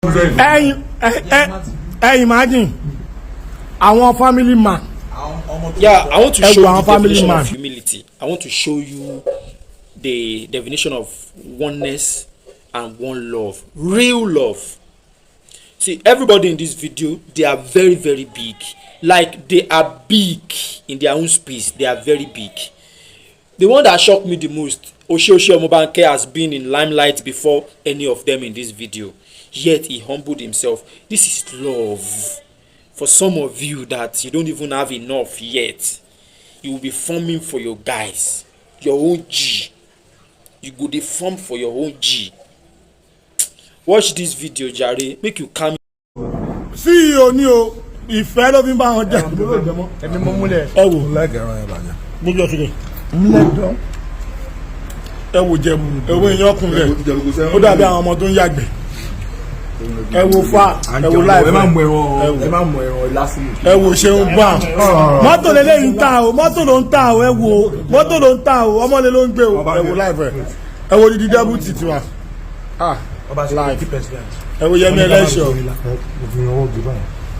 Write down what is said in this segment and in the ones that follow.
Hey, imagine our family man. Yeah, I want to show you the definition of humility. I want to show you the definition of oneness and one love, real love. See, everybody in this video, they are very, very big. Like, they are big in their own space. They are very big. The one that shocked me the most, Omobanke has been in limelight before any of them in this video. Yet he humbled himself. This is love. For some of you that you don't even have enough yet, you will be forming for your guys, your own G. You go dey form for your own G. Watch this video, Jare. Make you calm. See you, Neo. If I love him, I want to. I will like it. Move your feet. I will jam. I will not come there. What are the amount of yagbe? I will far. I will live. I will show bam. Moto lele inta. Moto don't ta. I will. Moto don't ta. Omo le lo ngbe o. I will live. I will di double titi wa. Live. I will yemi ELESHO.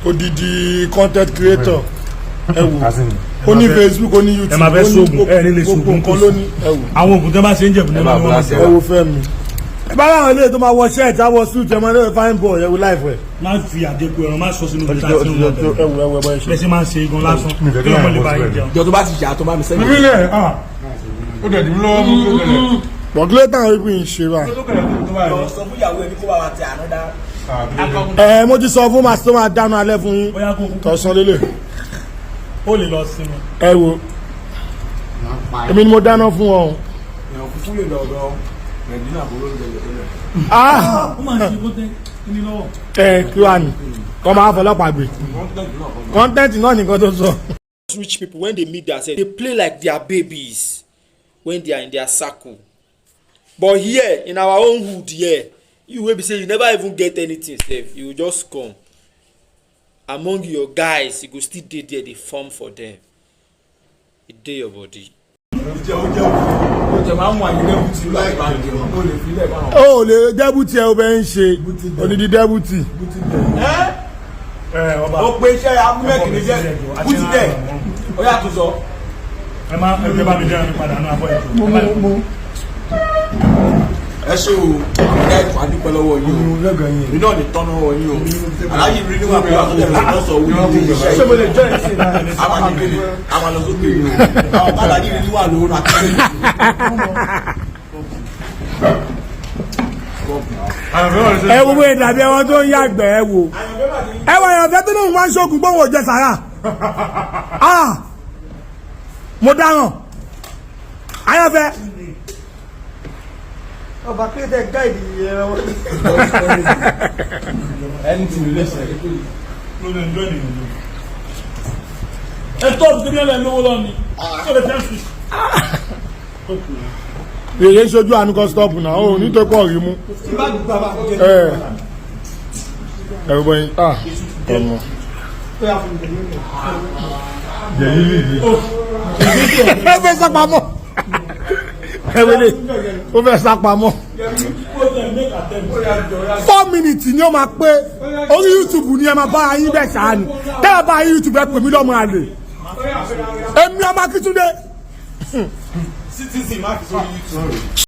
Odidi content creator. I will. Only Facebook, only YouTube. I will film me. If I don't know what shirt, I was suit. I'm a fine boy. I will live with. Man, free a deco. I'm not supposed to know. Let's man say go last one. You're about to chat to my message. But later we in Shiva. Mo ti sọ fún master ma dáná alẹ́ fún yín. Tọ̀sán lélẹ̀. Ó lè lọ sí mi. Ẹ wo. Èmi ni mo dáná fún ọ. Èèyàn kúkú lè lọ ọ̀dọ̀ Nàìjíríà bó ló ń jẹ lọ́lẹ̀. Ó máa ṣe kóńtẹ́ ní lọ́wọ́. Kí wàá ní? Kọ́ máa fọlọ́pàá gbé. Content náà nìkan tó sọ. Rich people, when they meet themselves, they play like they are babies when they are in their circle. But here, in our own hood here, you will be saying you never even get anything safe. You will just come. Among your guys, you go still dey there, they form for them. It dey your body. Oh, le deputy ẹ o bẹ ń ṣe odidi deputy. Ó pe iṣẹ́ amúmẹ́kìnní jẹ́ bùtì dẹ̀ ó yà tó sọ. Ẹ má ẹ bá mi jẹ́ ẹni padà náà bọ́ ẹ̀. Ẹ ṣe o ọ̀gá ẹ̀kọ́ adúpẹ́ lọ́wọ́ yìí o mi náà lè tọ́nà wọ̀ yìí o aláyé rí níwọ̀n àbúrò àkọ́jọ́ ìlú lọ́sọ̀ owó ní ilé iṣẹ́ ṣé mo lè jọ́ ìsìn náà àwọn àdìgbélé àwọn àlọ́sókè yìí o àwọn bàbá yìí rí níwọ̀n àlọ́ òun àti ẹ wo bóyá dàbí ẹwọn tó ń yàgbẹ́ ẹ wo ẹ wọ ẹ̀yàn tó lóun máa ń ṣókun gbóhùn òjẹ sàrà mo dáràn ayọ̀fẹ́. Ọba kéde gáìdì ẹran wọn. ẹni tí ilé ṣe ló lè jọ ènìyàn lò. Ẹ tọ́ọ̀bù tó ní ẹlẹ́ lówó lọ ni. Ṣé lè fẹ́ fi? Èyí ṣojú àánú kan stop náà ó nítorí pọ̀ rí mú. Ẹ̀rù bọ̀yìn ọmọ. Ẹ fẹ́ sápamọ́. Ẹ̀wẹ̀lẹ̀ ó fẹ́ sápamọ́. 4 minutes ni ó máa pé orí YouTube ni ẹ máa bá ayín bẹ̀ ṣáà ni tẹ́ ẹ bá ayín YouTube ẹ pè mí lọ́mọ àlè èmi ọmọ Akíntúndé. citizen máa fi sórí YouTube.